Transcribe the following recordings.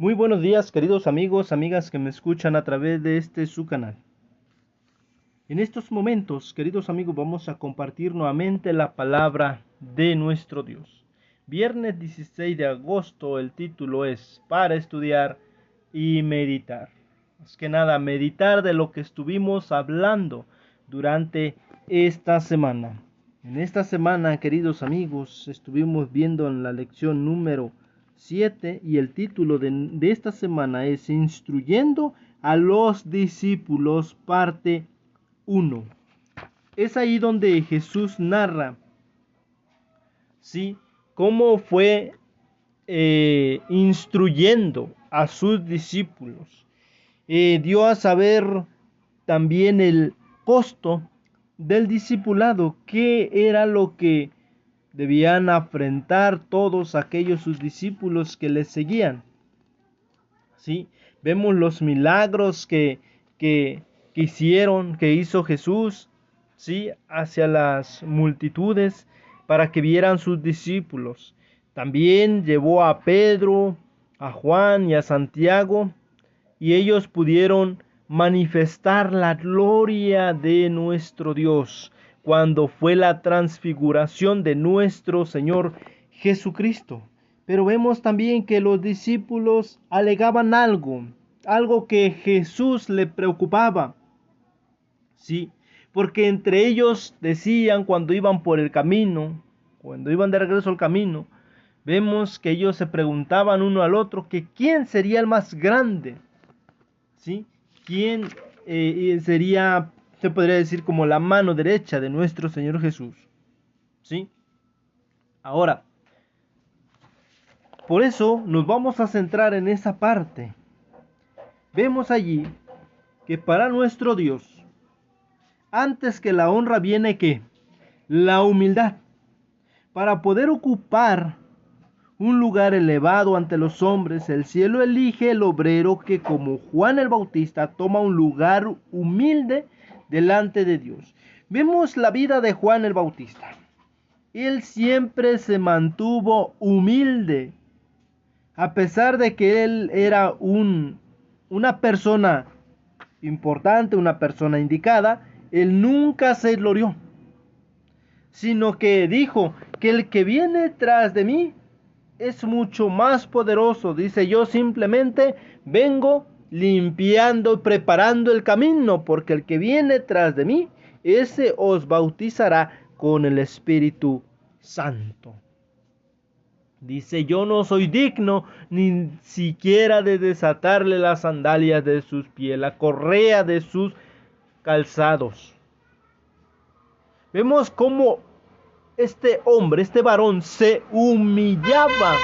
Muy buenos días, queridos amigos, amigas que me escuchan a través de su canal. En estos momentos, queridos amigos, vamos a compartir nuevamente la palabra de nuestro Dios. Viernes 16 de agosto, el título es Para estudiar y meditar. Más que nada, meditar de lo que estuvimos hablando durante esta semana. En esta semana, queridos amigos, estuvimos viendo en la lección número 7 y el título de esta semana es Instruyendo a los discípulos, parte 1. Es ahí donde Jesús narra, ¿sí?, cómo fue instruyendo a sus discípulos. Dio a saber también el costo del discipulado, qué era lo que debían afrontar todos aquellos sus discípulos que les seguían. ¿Sí? Vemos los milagros que hizo Jesús, ¿sí?, hacia las multitudes para que vieran sus discípulos. También llevó a Pedro, a Juan y a Santiago, y ellos pudieron manifestar la gloria de nuestro Dios cuando fue la transfiguración de nuestro Señor Jesucristo. Pero vemos también que los discípulos alegaban algo que Jesús le preocupaba. Sí, porque entre ellos decían cuando iban por el camino, cuando iban de regreso al camino, vemos que ellos se preguntaban uno al otro que quién sería el más grande. ¿Sí? ¿Quién sería, se podría decir, como la mano derecha de nuestro Señor Jesús? ¿Sí? Ahora, por eso nos vamos a centrar en esa parte. Vemos allí que para nuestro Dios, antes que la honra viene ¿qué? La humildad. Para poder ocupar un lugar elevado ante los hombres, el cielo elige el obrero que, como Juan el Bautista, toma un lugar humilde delante de Dios. Vemos la vida de Juan el Bautista. Él siempre se mantuvo humilde, a pesar de que él era una persona importante, una persona indicada. Él nunca se glorió, sino que dijo que el que viene tras de mí es mucho más poderoso. Dice, yo simplemente vengo limpiando y preparando el camino, porque el que viene tras de mí, ese os bautizará con el Espíritu Santo. Dice, yo no soy digno ni siquiera de desatarle las sandalias de sus pies, la correa de sus calzados. Vemos cómo este hombre, este varón, se humillaba.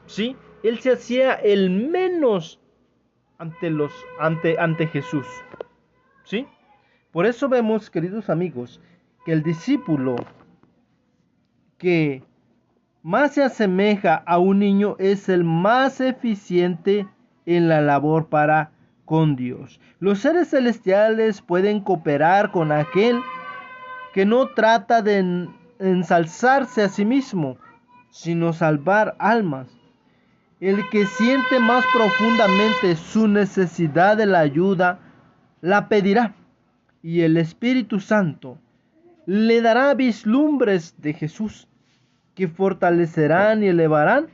¿Sí? Él se hacía el menos ante Jesús. ¿Sí? Por eso vemos, queridos amigos, que el discípulo que más se asemeja a un niño es el más eficiente en la labor para con Dios. Los seres celestiales pueden cooperar con aquel que no trata de ensalzarse a sí mismo, sino salvar almas. El que siente más profundamente su necesidad de la ayuda, la pedirá, y el Espíritu Santo le dará vislumbres de Jesús, que fortalecerán y elevarán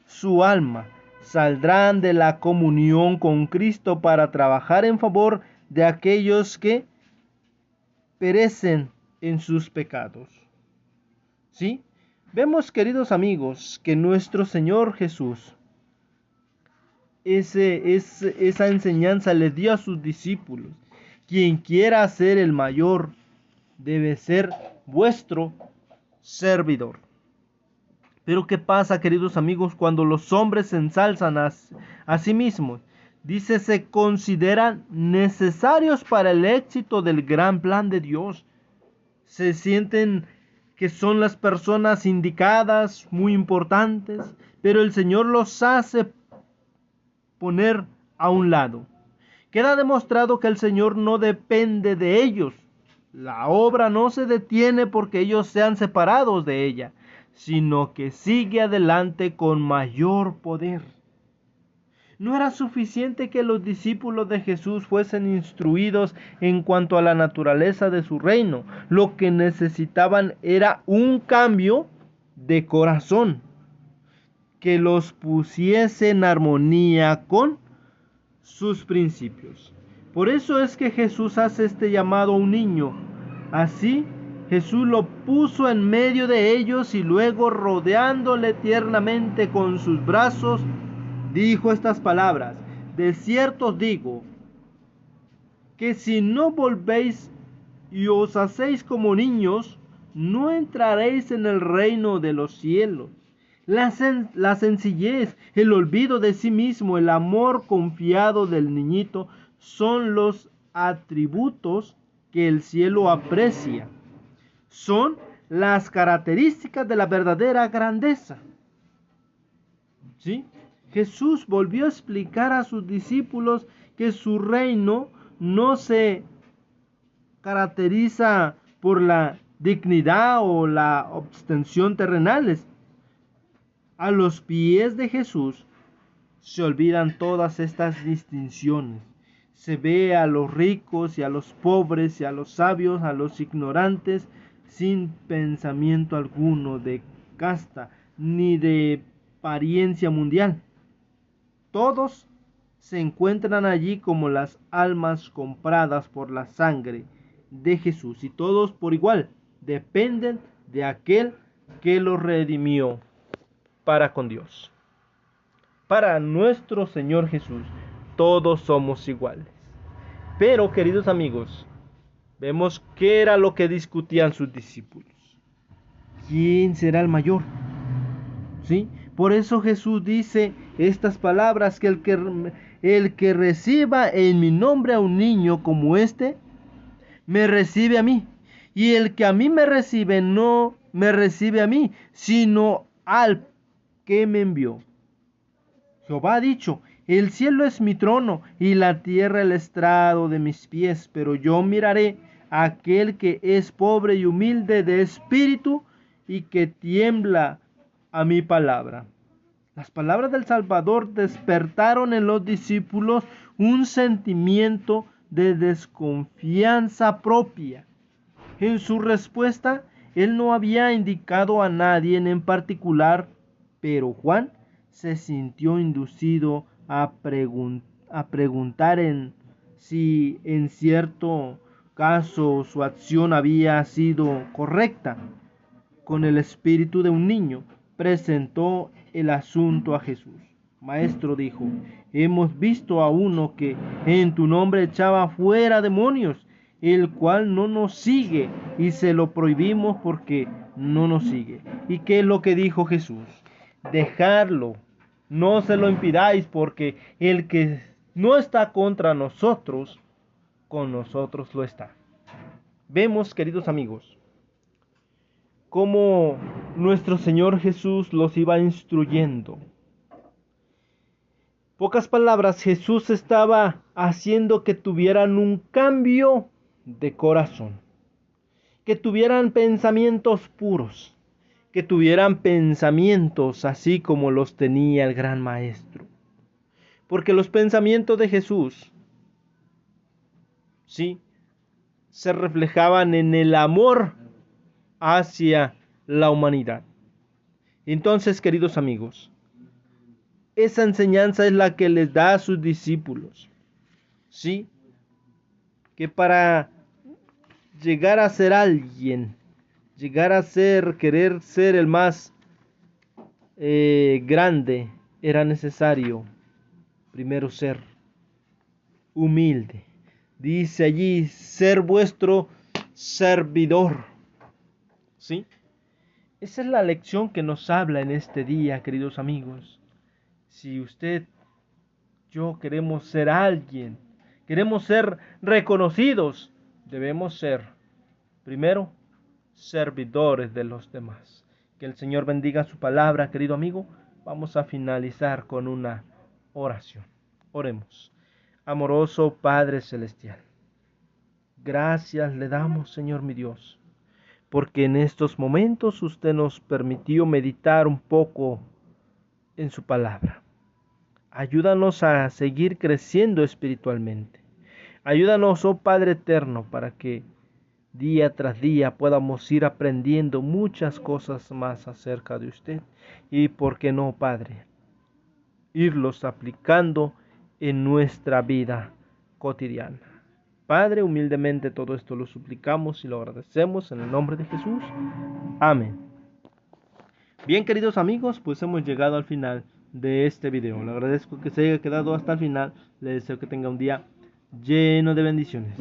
su alma. Saldrán de la comunión con Cristo para trabajar en favor de aquellos que perecen en sus pecados. ¿Sí? Vemos, queridos amigos, que nuestro Señor Jesús esa enseñanza le dio a sus discípulos. Quien quiera ser el mayor debe ser vuestro servidor. Pero ¿qué pasa, queridos amigos, cuando los hombres se ensalzan a sí mismos? Dice, se consideran necesarios para el éxito del gran plan de Dios. Se sienten que son las personas indicadas, muy importantes, pero el Señor los hace poner a un lado. Queda demostrado que el Señor no depende de ellos. La obra no se detiene porque ellos sean separados de ella, sino que sigue adelante con mayor poder. No era suficiente que los discípulos de Jesús fuesen instruidos en cuanto a la naturaleza de su reino. Lo que necesitaban era un cambio de corazón que los pusiese en armonía con sus principios. Por eso es que Jesús hace este llamado a un niño. Así, Jesús lo puso en medio de ellos y luego, rodeándole tiernamente con sus brazos, dijo estas palabras: de cierto os digo, que si no volvéis y os hacéis como niños, no entraréis en el reino de los cielos. La sencillez, el olvido de sí mismo, el amor confiado del niñito son los atributos que el cielo aprecia. Son las características de la verdadera grandeza. ¿Sí? Jesús volvió a explicar a sus discípulos que su reino no se caracteriza por la dignidad o la ostensión terrenales. A los pies de Jesús se olvidan todas estas distinciones. Se ve a los ricos y a los pobres y a los sabios, a los ignorantes, sin pensamiento alguno de casta ni de apariencia mundial. Todos se encuentran allí como las almas compradas por la sangre de Jesús, y todos por igual dependen de aquel que los redimió para con Dios. Para nuestro Señor Jesús, todos somos iguales. Pero, queridos amigos, vemos qué era lo que discutían sus discípulos. ¿Quién será el mayor? ¿Sí? Por eso Jesús dice estas palabras, que el que reciba en mi nombre a un niño como este, me recibe a mí. Y el que a mí me recibe, no me recibe a mí, sino al que me envió. Jehová ha dicho: el cielo es mi trono y la tierra el estrado de mis pies, pero yo miraré a aquel que es pobre y humilde de espíritu y que tiembla a mi palabra. Las palabras del Salvador despertaron en los discípulos un sentimiento de desconfianza propia. En su respuesta, él no había indicado a nadie en particular, pero Juan se sintió inducido a preguntar si en cierto caso su acción había sido correcta. Con el espíritu de un niño, presentó el asunto a Jesús. Maestro, dijo, hemos visto a uno que en tu nombre echaba fuera demonios, el cual no nos sigue, y se lo prohibimos porque no nos sigue. ¿Y qué es lo que dijo Jesús? Dejarlo, no se lo impidáis, porque el que no está contra nosotros, con nosotros lo está. Vemos, queridos amigos, cómo nuestro Señor Jesús los iba instruyendo. Pocas palabras, Jesús estaba haciendo que tuvieran un cambio de corazón, que tuvieran pensamientos puros, que tuvieran pensamientos así como los tenía el gran Maestro. Porque los pensamientos de Jesús, sí, se reflejaban en el amor hacia la humanidad. Entonces, queridos amigos, esa enseñanza es la que les da a sus discípulos, ¿sí? Que para llegar a ser alguien, querer ser el más grande, era necesario primero ser humilde. Dice allí, ser vuestro servidor, ¿sí? Esa es la lección que nos habla en este día, queridos amigos. Si usted, yo queremos ser alguien, queremos ser reconocidos, debemos ser, primero, servidores de los demás. Que el Señor bendiga su palabra, querido amigo. Vamos a finalizar con una oración. Oremos. Amoroso Padre Celestial, gracias le damos, Señor mi Dios, porque en estos momentos usted nos permitió meditar un poco en su palabra. Ayúdanos a seguir creciendo espiritualmente. Ayúdanos, oh Padre eterno, para que día tras día podamos ir aprendiendo muchas cosas más acerca de usted. Y por qué no, Padre, irlos aplicando en nuestra vida cotidiana. Padre, humildemente todo esto lo suplicamos y lo agradecemos en el nombre de Jesús. Amén. Bien, queridos amigos, pues hemos llegado al final de este video. Le agradezco que se haya quedado hasta el final. Le deseo que tenga un día lleno de bendiciones.